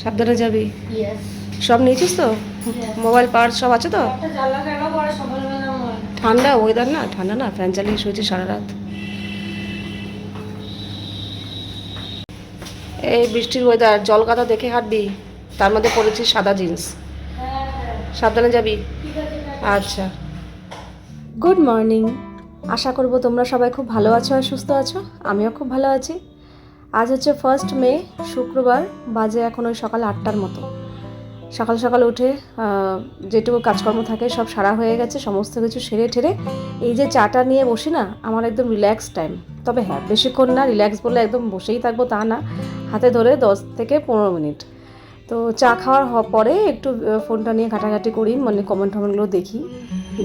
সাবধানে যাবি। সব নিয়েছিস তো? মোবাইল পার্স সব আছে তো? ঠান্ডা ওয়েদার না, ঠান্ডা না, ফ্যান চালিয়ে শুয়েছি সারা রাত। এই বৃষ্টির ওয়েদার, জল কাদা দেখে হাঁটবি। তার মধ্যে পরেছিস সাদা জিন্স। সাবধানে যাবি। আচ্ছা, গুড মর্নিং। আশা করব তোমরা সবাই খুব ভালো আছো আর সুস্থ আছো। আমিও খুব ভালো আছি। আজ হচ্ছে 1 মে, শুক্রবার। বাজে এখন ওই সকাল 8টার মতো। সকাল সকাল উঠে যেটুকু কাজকর্ম থাকে সব সারা হয়ে গেছে, সমস্ত কিছু সেরে ঠেরে এই যে চাটা নিয়ে বসি না, আমার একদম রিল্যাক্স টাইম। তবে হ্যাঁ, বেশিক্ষণ না, রিল্যাক্স বলে একদম বসেই থাকবো তা না, হাতে ধরে 10 থেকে 15 মিনিট। তো চা খাওয়ার পরে একটু ফোনটা নিয়ে ঘাটাঘাটি করি, মানে কমেন্ট টমেন্টগুলো দেখি।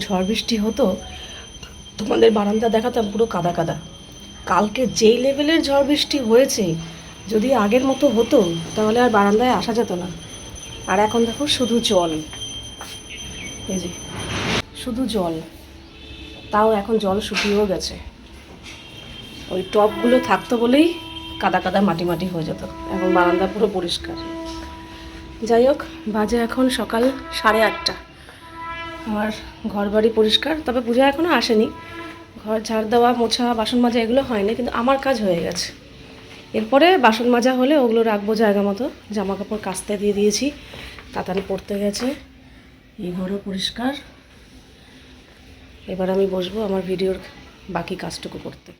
ঝড় বৃষ্টি হতো, তোমাদের বারান্দা দেখাতাম পুরো কাদা কাদা। কালকে যেই লেভেলের ঝড় বৃষ্টি হয়েছে, যদি আগের মতো হতো তাহলে আর বারান্দায় আসা যেত না। আর এখন দেখো শুধু জল, এই যে শুধু জল। তাও এখন জল শুকিয়েও গেছে। ওই টবগুলো থাকতো বলেই কাদা কাদা মাটি মাটি হয়ে যেত, এখন বারান্দা পুরো পরিষ্কার। যাই হোক, বাজে এখন সকাল 8:30। আমার ঘর বাড়ি পরিষ্কার, তবে পূজা এখনও আসেনি। ঘর ঝাড় দেওয়া, মোছা, বাসন মাজা এগুলো হয়নি, কিন্তু আমার কাজ হয়ে গেছে। এরপরে বাসন মাজা হলে ওগুলো রাখবো জায়গা মতো। জামা কাপড় কাচতে দিয়ে দিয়েছি, তাড়াতাড়ি পড়তে গেছে। এই ঘরও পরিষ্কার। এবার আমি বসবো আমার ভিডিওর বাকি কাজটুকু করতে।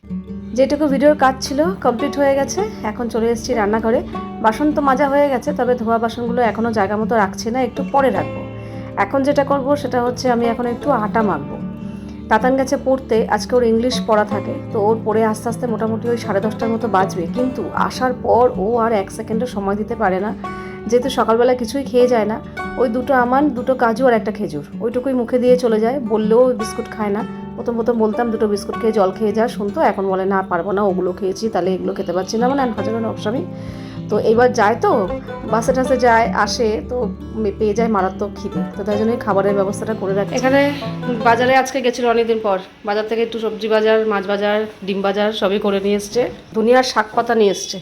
যেটুকু ভিডিওর কাজ ছিল কমপ্লিট হয়ে গেছে। এখন চলে এসেছি রান্নাঘরে। বাসন তো মাজা হয়ে গেছে, তবে ধোয়া বাসনগুলো এখনও জায়গা মতো রাখছি না, একটু পরে রাখবো। এখন যেটা করব সেটা হচ্ছে আমি এখন একটু আটা মাখবো। তাতান গেছে পড়তে, আজকে ওর ইংলিশ পড়া থাকে, তো ওর পড়ে আস্তে আস্তে মোটামুটি ওই 10:30টার মতো বাজবে। কিন্তু আসার পর ও আর 1 সেকেন্ডও সময় দিতে পারে না, যেহেতু সকালবেলা কিছুই খেয়ে যায় না। ওই 2টো আমান, 2টো কাজু আর একটা খেজুর, ওইটুকুই মুখে দিয়ে চলে যায়। বললেও বিস্কুট খায় না। প্রথম প্রথম বলতাম 2টো বিস্কুট খেয়ে জল খেয়ে যা, শুনতো। এখন বলে না, পারবো না, ওগুলো খেয়েছি, তাহলে এগুলো খেতে পারছি না, মানে হাজারো নকশামি। তো এইবার যায়, তো বাসে টাসে যায় আসে, তো পেয়ে যায় মারাত্মক খিদে। তো তাই জন্যই খাবারের ব্যবস্থাটা করে রাখি। এখানে বাজারে আজকে গেছিলো অনেকদিন পর, বাজার থেকে একটু সবজি বাজার, মাছ বাজার, ডিম বাজার সবই করে নিয়ে এসছে। দুনিয়ার শাক পাতা নিয়ে এসছে।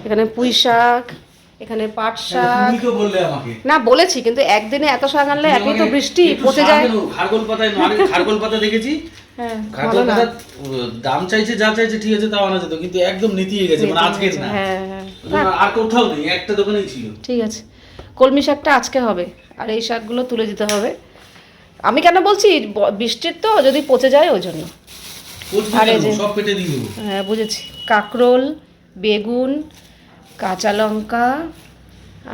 এখানে পুঁই শাক, এখানে পাট শাক। না বলেছি, কিন্তু একদিনে এত শাক আনলে, একই তো বৃষ্টি, পচে যায়। খারগোল পাতায় খারগোল পাতা দেখেছি। হ্যাঁ, খারগোল পাতা দাম চাইছে, যা চাইছে ঠিক আছে, তাও আনা যেত, কিন্তু একদম নীতিয়ে গেছে, মানে আজকে না। হ্যাঁ হ্যাঁ, আর কোথাও নেই, একটা দোকানেই ছিল। ঠিক আছে, কলমি শাকটা আজকে হবে, আর এই শাকগুলো তুলে দিতে হবে। আমি কেন বলছি, বৃষ্টির তো যদি পচে যায় ওই জন্য। আর এই যে সব পেটে দিয়ে দেবো। হ্যাঁ বুঝেছি, কাঁকরোল, বেগুন, কাঁচা লঙ্কা,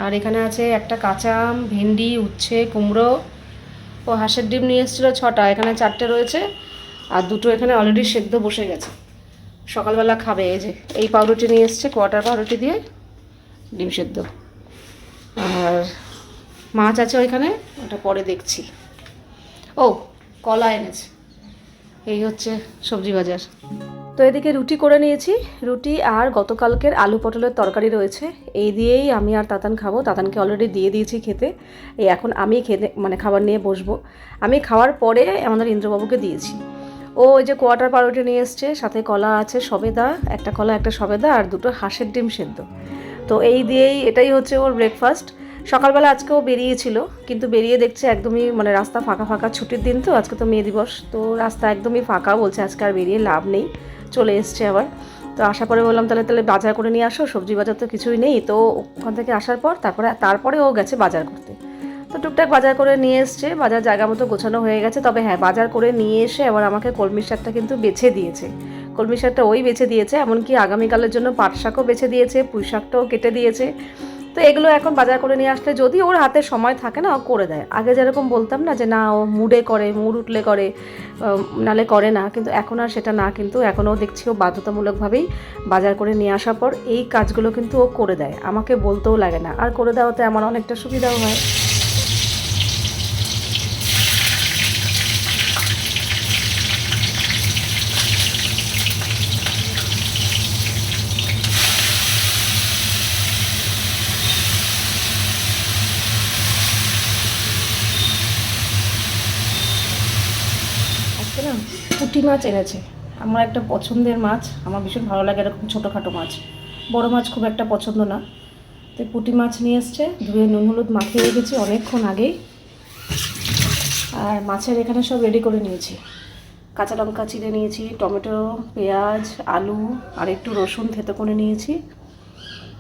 আর এখানে আছে একটা কাঁচা আম, ভেন্ডি, উচ্ছে, কুমড়ো। ও হাঁসের ডিম নিয়ে এসেছিলো 6টা, এখানে 4টে রয়েছে, আর 2টো এখানে অলরেডি সেদ্ধ বসে গেছে, সকালবেলা খাবে। এই যে এই পাউরুটি নিয়ে এসছে, কোয়াটার পাউরুটি দিয়ে ডিম সেদ্ধ। আর মাছ আছে ওইখানে, ওটা পরে দেখছি। ও, কলা এনেছে। এই হচ্ছে সবজি বাজার। তো এদিকে রুটি করে নিয়েছি, রুটি আর গতকালকের আলু পটলের তরকারি রয়েছে। এই দিয়েই আমি আর তাতান খাবো। তাতানকে অলরেডি দিয়ে দিয়েছি খেতে। এই এখন আমি খেতে, মানে খাবার নিয়ে বসবো। আমি খাওয়ার পরে আমাদের ইন্দ্রবাবুকে দিয়েছি। ও ওই যে কোয়াটার পাউরুটি নিয়ে এসছে, সাথে কলা আছে, সবেদা, একটা কলা একটা সবেদা, আর 2টো হাঁসের ডিম সেদ্ধ। তো এই দিয়েই, এটাই হচ্ছে ওর ব্রেকফাস্ট। সকালবেলা আজকেও বেরিয়েছিল, কিন্তু বেরিয়ে দেখছে একদমই, মানে রাস্তা ফাঁকা ফাঁকা, ছুটির দিন তো, আজকে তো মে দিবস, তো রাস্তা একদমই ফাঁকা। বলছে আজকে আর বেরিয়ে লাভ নেই, চলে এসছে আবার। তো আসার পরে বললাম তাহলে বাজার করে নিয়ে আসো, সবজি বাজার তো কিছুই নেই। তো ওখান থেকে আসার পর তারপরে ও গেছে বাজার করতে। তো টুকটাক বাজার করে নিয়ে এসছে, বাজার জায়গা মতো গোছানো হয়ে গেছে। তবে হ্যাঁ, বাজার করে নিয়ে এসে আবার আমাকে কলমি শাকটা কিন্তু বেছে দিয়েছে। কলমি শাকটা ওই বেছে দিয়েছে, এমনকি আগামীকালের জন্য পাট শাকও বেছে দিয়েছে, পুঁই শাকটাও কেটে দিয়েছে। তো এগুলো এখন বাজার করে নিয়ে আসলে, যদি ওর হাতে সময় থাকে না, ও করে দেয়। আগে যেরকম বলতাম না যে না, ও মুডে করে, মুড উঠলে করে, নালে করে না, কিন্তু এখন আর সেটা না। কিন্তু এখনও দেখছি ও বাধ্যতামূলকভাবেই বাজার করে নিয়ে আসার পর এই কাজগুলো কিন্তু ও করে দেয়, আমাকে বলতেও লাগে না। আর করে দেওয়াতে আমার অনেকটা সুবিধাও হয়। আজকে না পুঁটি মাছ এনেছে, আমার একটা পছন্দের মাছ। আমার ভীষণ ভালো লাগে এরকম ছোটোখাটো মাছ, বড় মাছ খুব একটা পছন্দ না। তো তো পুঁটি মাছ নিয়ে এসছে, ধুয়ে নুন হলুদ মাখিয়ে রেখেছি অনেকক্ষণ আগেই। আর মাছের এখানে সব রেডি করে নিয়েছি, কাঁচা লঙ্কা চিড়ে নিয়েছি, টমেটো, পেঁয়াজ, আলু আর একটু রসুন থেতো করে নিয়েছি,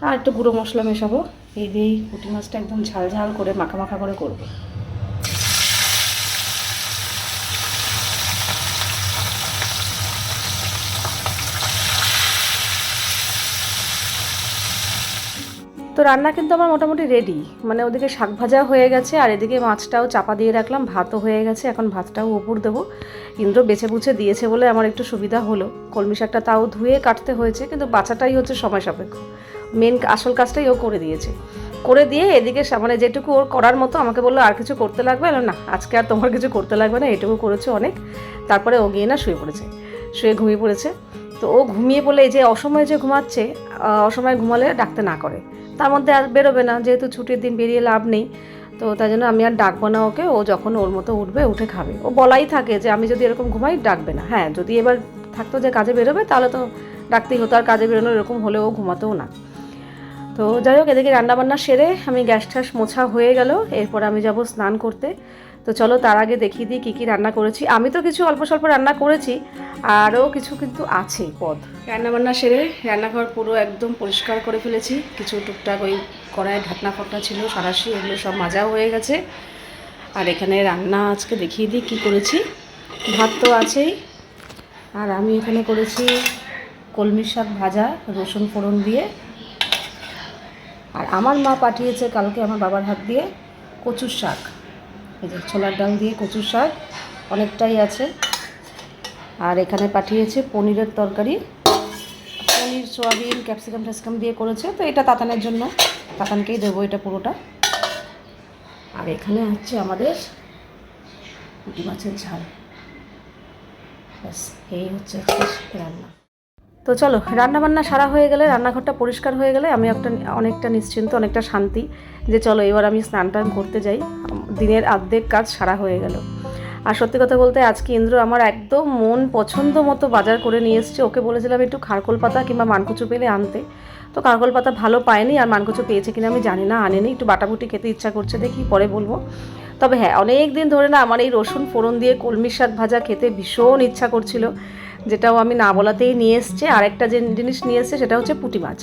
আর একটু গুঁড়ো মশলা মেশাবো। এই দিয়েই পুঁটি মাছটা একদম ঝাল ঝাল করে মাখা মাখা করে করবো। তো রান্না কিন্তু আমার মোটামুটি রেডি, মানে ওদিকে শাক ভাজা হয়ে গেছে আর এদিকে মাছটাও চাপা দিয়ে রাখলাম, ভাতও হয়ে গেছে। এখন ভাতটাও উপর দেবো। ইন্দ্র বেছে বুছে দিয়েছে বলে আমার একটু সুবিধা হলো। কলমি শাকটা তাও ধুয়ে কাটতে হয়েছে, কিন্তু বাছাটাই হচ্ছে সময় সাপেক্ষ। মেন আসল কাজটাই ও করে দিয়েছে। করে দিয়ে এদিকে মানে যেটুকু ওর করার মতো আমাকে বললো আর কিছু করতে লাগবে না, আজকে আর তোমার কিছু করতে লাগবে না, এটুকু করেছে অনেক। তারপরে ও গিয়ে না শুয়ে পড়েছে, শুয়ে ঘুমিয়ে পড়েছে। তো ও ঘুমিয়ে পড়লে এই যে অসময়ে যে ঘুমাচ্ছে, অসময়ে ঘুমালে ডাকতে না করে, তার মধ্যে আর বেরোবে না, যেহেতু ছুটির দিন বেরিয়ে লাভ নেই। তো তাই জন্য আমি আর ডাকবো না ওকে, ও যখন ওর মতো উঠবে উঠে খাবে। ও বলাই থাকে যে আমি যদি এরকম ঘুমাই ডাকবে না। হ্যাঁ, যদি এবার থাকতো যে কাজে বেরোবে তাহলে তো ডাকতেই হতো, আর কাজে বেরোনো এরকম হলেও ও ঘুমাতেও না। তো যাই হোক, এদিকে রান্নাবান্না সেরে আমি গ্যাস ট্যাস মোছা হয়ে গেল, এরপর আমি যাব স্নান করতে। তো চলো তার আগে দেখিয়ে দিই কী কী রান্না করেছি। আমি তো কিছু অল্প স্বল্প রান্না করেছি, আরও কিছু কিন্তু আছে পদ। রান্নাবান্না সেরে রান্নাঘর পুরো একদম পরিষ্কার করে ফেলেছি। কিছু টুকটাক ওই কড়াইয়ের ঢাকনা ফাকনা ছিল সারাশি, এগুলো সব মাজাও হয়ে গেছে। আর এখানে রান্না আজকে দেখিয়ে দিই কী করেছি। ভাত তো আছেই, আর আমি এখানে করেছি কলমি শাক ভাজা রসুন ফোড়ন দিয়ে। আর আমার মা পাঠিয়েছে কালকে আমার বাবার হাত দিয়ে কচুর শাক, এই যে ছোলার ডাল দিয়ে কচুর শাক অনেকটাই আছে। আর এখানে পাঠিয়েছে পনিরের তরকারি, পনির সোয়াবিন ক্যাপসিকাম ট্যাপসিকাম দিয়ে করেছে। তো এটা তাতানের জন্য, তাতানকেই দেবো এটা পুরোটা। আর এখানে হচ্ছে আমাদের পুঁটি মাছের ঝাল। ব্যাস, এই হচ্ছে রান্না। তো চলো, রান্নাবান্না সারা হয়ে গেলে, রান্নাঘরটা পরিষ্কার হয়ে গেলে আমি অনেকটা নিশ্চিন্ত, অনেকটা শান্তি যে চলো এবার আমি স্নান টান করতে যাই। দিনের অর্ধেক কাজ সারা হয়ে গেল। আর সত্যি কথা বলতে আজকে ইন্দ্র আমার একদম মন পছন্দ মতো বাজার করে নিয়ে এসছে। ওকে বলেছিলাম একটু খারকোল পাতা কিংবা মানকচু পেলে আনতে, তো খারকোল পাতা ভালো পায়নি, আর মানকচু পেয়েছে কিনা আমি জানি না, আনেনি। একটু বাটাবুটি খেতে ইচ্ছা করছে, দেখি পরে বলবো। তবে হ্যাঁ, অনেক দিন ধরে না আমার এই রসুন ফোড়ন দিয়ে কলমি শাক ভাজা খেতে ভীষণ ইচ্ছা করছিল, যেটাও আমি না বলাতেই নিয়ে এসছে। আর একটা যে জিনিস নিয়ে এসছে সেটা হচ্ছে পুঁটি মাছ।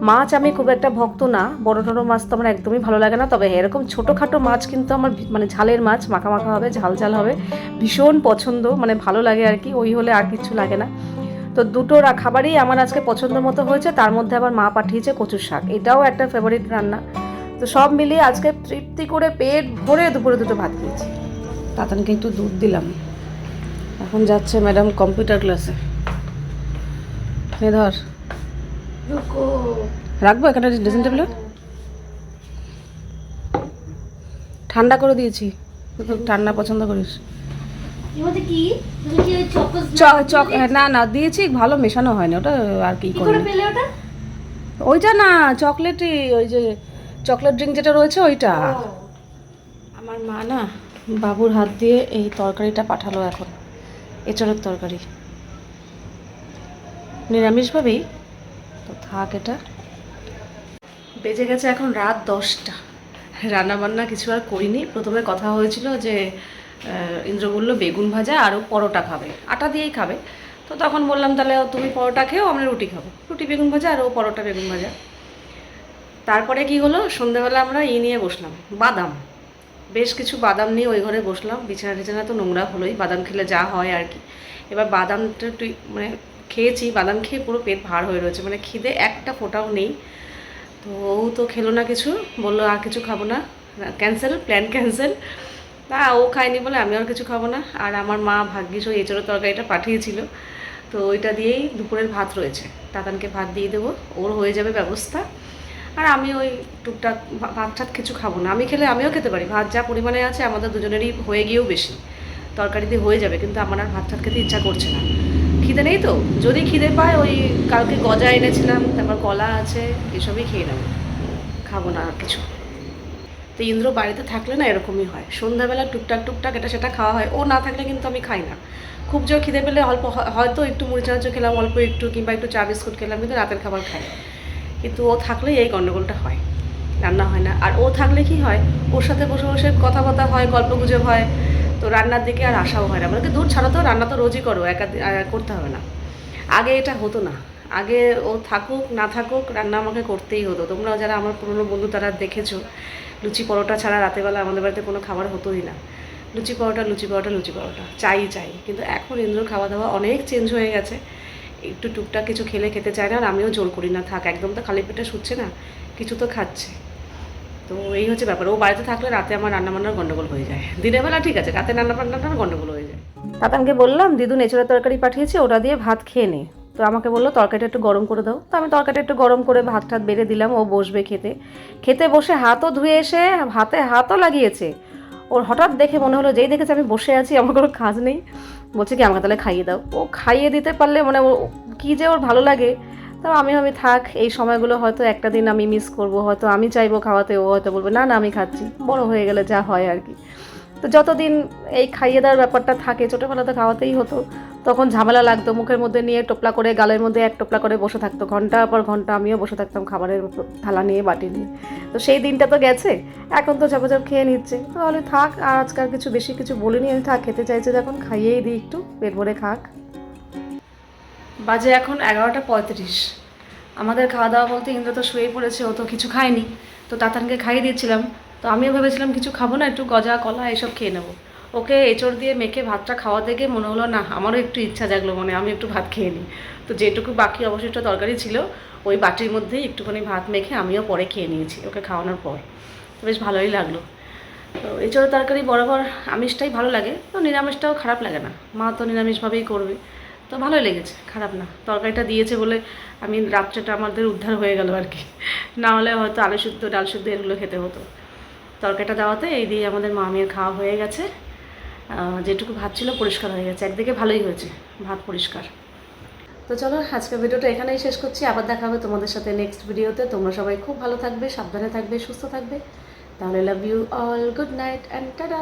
মাছ আমি খুব একটা ভক্ত না, বড় টড়ো মাছ তো আমার একদমই ভালো লাগে না। তবে এরকম ছোটোখাটো মাছ কিন্তু আমার মানে ঝালের মাছ, মাখা মাখা হবে, ঝাল ঝাল হবে, ভীষণ পছন্দ, মানে ভালো লাগে আর কি। ওই হলে আর কিছু লাগে না। তো দুটো খাবারই আমার আজকে পছন্দ মতো হয়েছে। তার মধ্যে আবার মা পাঠিয়েছে কচুর শাক, এটাও একটা ফেভারিট রান্না। তো সব মিলিয়ে আজকে তৃপ্তি করে পেট ভরে দুপুরে দুটো ভাত খেয়েছি। তাতানকে একটু দুধ দিলাম। এখন যাচ্ছে ম্যাডাম কম্পিউটার ক্লাসে। ধর রাখবো এখানে ড্রেসিং টেবিলে, ঠান্ডা করে দিয়েছি, ঠান্ডা পছন্দ করিস। না না দিয়েছি, ভালো মেশানো হয়নি ওটা, আর কি করে ওইটা না, চকলেটই, ওই যে চকলেট ড্রিঙ্ক যেটা রয়েছে ওইটা। আমার মা না বাবুর হাত দিয়ে এই তরকারিটা পাঠালো, এখন এঁচড়ের তরকারি, নিরামিষভাবেই তো থাক। এটা বেজে গেছে এখন রাত 10টা, রান্নাবান্না কিছু আর করিনি। প্রথমে কথা হয়েছিল যে ইন্দ্র বললো বেগুন ভাজা আরও পরোটা খাবে, আটা দিয়েই খাবে। তো তখন বললাম তাহলে তুমি পরোটা খেও, আমরা রুটি খাবো, রুটি বেগুন ভাজা আর ও পরোটা বেগুন ভাজা। তারপরে কি হলো, সন্ধ্যাবেলা আমরা নিয়ে বসলাম বাদাম, বেশ কিছু বাদাম নিয়ে ওই ঘরে বসলাম। বিছানা টিছানা তো নোংরা হলোই, বাদাম খেলে যা হয় আর কি। এবার বাদামটা একটু মানে খেয়েছি, বাদাম খেয়ে পুরো পেট ভার হয়ে রয়েছে, মানে খিদে একটা ফোঁটাও নেই। তো ও তো খেলো না কিছু, বললো আর কিছু খাবো না, ক্যান্সেল, প্ল্যান ক্যান্সেল। তা ও খায়নি বলে আমি আর কিছু খাবো না। আর আমার মা ভাগ্যিস ওই এঁচড়ের তরকারিটা পাঠিয়েছিল, তো ওইটা দিয়েই দুপুরের ভাত রয়েছে, তাতানকে ভাত দিয়ে দেবো, ওর হয়ে যাবে ব্যবস্থা। আর আমি ওই টুকটাক ভাত টাত কিছু খাবো না, আমি খেলে আমিও খেতে পারি, ভাত যা পরিমাণে আছে আমাদের দুজনেরই হয়ে গিয়েও বেশি, তরকারি দিয়ে হয়ে যাবে, কিন্তু আমার আর ভাত টাত খেতে ইচ্ছা করছে না, খিদে নেই। তো যদি খিদে পায় ওই কালকে গজা এনেছিলাম, তারপর কলা আছে, এসবই খেয়ে নেবো, খাবো না আর কিছু। তো ইন্দ্র বাড়িতে থাকলে না এরকমই হয়, সন্ধ্যাবেলা টুকটাক টুকটাক এটা সেটা খাওয়া হয়, ও না থাকলে কিন্তু আমি খাই না। খুব জোর খিদে পেলে অল্প হয়তো একটু মুড়ি চানাচুর খেলাম অল্প একটু, কিংবা একটু চা বিস্কুট খেলাম, কিন্তু রাতের খাবার খাই। কিন্তু ও থাকলেই এই গণ্ডগোলটা হয়। আর ও থাকলে কি হয়, ওর সাথে বসে বসে কথাবার্তা হয়, গল্পগুজব হয়, তো রান্নার দিকে আর আশাও হয় না। বলতে দূর ছাড়া, তো রান্না তো রোজই করো, একা করতে হবে না। আগে এটা হতো না, আগে ও থাকুক না থাকুক রান্না আমাকে করতেই হতো। তোমরা যারা আমার পুরনো বন্ধু তারা দেখেছো, লুচি পরোটা ছাড়া রাতেরবেলা আমাদের বাড়িতে কোনো খাবার হতোই না। লুচি পরোটা লুচি পরোটা লুচি পরোটা চাই চাই। কিন্তু এখন ইন্দ্রর খাওয়া দাওয়া অনেক চেঞ্জ হয়ে গেছে, একটু টুকটাক কিছু খেতে চায় না, আর আমিও জোর করি না, থাক একদম তো খালি পেটে শুচ্ছে না, কিছু তো খাচ্ছে। তো এই হচ্ছে ব্যাপার, ও বাড়িতে থাকলে রাতে আমার রান্নাবান্নার গন্ডগোল হয়ে যায়, দিনের বেলা ঠিক আছে, রাতে রান্নাবান্নার গন্ডগোল হয়ে যায়। তাতানকে বললাম দিদু নেচুরাল তরকারি পাঠিয়েছি, ওটা দিয়ে ভাত খেয়ে নে। তো আমাকে বললো তরকারিটা একটু গরম করে দাও। তো আমি তরকারিটা একটু গরম করে ভাত টাত বেড়ে দিলাম, ও বসবে খেতে। খেতে বসে হাতও ধুয়ে এসে হাতে হাতও লাগিয়েছে। ওর হঠাৎ দেখে মনে হলো, যেই দেখেছে আমি বসে আছি, আমার কোনো কাজ নেই, বলছে কি আমাকে তাহলে খাইয়ে দাও। ও খাইয়ে দিতে পারলে মানে ও কী যে ওর ভালো লাগে। তো আমি থাক, এই সময়গুলো হয়তো একটা দিন আমি মিস করব, হয়তো আমি চাইবো খাওয়াতে, ও হয়তো বলবে না না আমি খাচ্ছি। বড় হয়ে গেলে যা হয় আর কি। তো যতদিন এই খাইয়ে দেওয়ার ব্যাপারটা থাকে, ছোটোবেলা তো খাওয়াতেই হতো, তখন ঝামেলা লাগতো, মুখের মধ্যে নিয়ে টোপলা করে, গালের মধ্যে এক টোপলা করে বসে থাকতো, ঘন্টার পর ঘন্টা আমিও বসে থাকতাম খাবারের থালা নিয়ে, বাটি নিয়ে। তো সেই দিনটা তো গেছে, এখন তো ঝাপাঝাপ খেয়ে নিচ্ছে। তো তাহলে থাক, আর আজকাল কিছু বেশি কিছু বলিনি আমি, থাক খেতে চাইছে যখন খাইয়েই দিই, একটু পেট ভরে খাক। বাজে এখন 11:35। আমাদের খাওয়া দাওয়া বলতে ইন্দ্র তো শুয়েই পড়েছে, ও তো কিছু খায়নি, তো তাতানকে খাইয়ে দিচ্ছিলাম। তো আমিও ভেবেছিলাম কিছু খাবো না, একটু গজা কলা এসব খেয়ে নেবো। ওকে এঁচড় দিয়ে মেখে ভাতটা খাওয়া দেখে মনে হলো না, আমারও একটু ইচ্ছা জাগলো, মানে আমি একটু ভাত খেয়ে নিই। তো যেটুকু বাকি অবশিষ্ট তরকারি ছিল, ওই বাটির মধ্যেই একটুখানি ভাত মেখে আমিও পরে খেয়ে নিয়েছি ওকে খাওয়ানোর পর। তো বেশ ভালোই লাগলো। তো এঁচড়ের তরকারি বরাবর আমিষটাই ভালো লাগে, তো নিরামিষটাও খারাপ লাগে না, মা তো নিরামিষভাবেই করবে। তো ভালোই লেগেছে, খারাপ না। তরকারিটা দিয়েছে বলে আমি রাত্রেটা আমাদের উদ্ধার হয়ে গেল আর কি, না হলে হয়তো আলু শুদ্ধ ডাল শুদ্ধ এগুলো খেতে হতো। তরকারিটা দেওয়াতে এই দিয়ে আমাদের মামির খাওয়া হয়ে গেছে। যেটুকু ভাত ছিল পরিষ্কার হয়ে গেছে, একদিকে ভালোই হয়েছে, ভাত পরিষ্কার। তো চলো আজকের ভিডিওটা এখানেই শেষ করছি, আবার দেখা হবে তোমাদের সাথে নেক্সট ভিডিওতে। তোমরা সবাই খুব ভালো থাকবে, সাবধানে থাকবে, সুস্থ থাকবে। তাহলে love you all, good night and tata.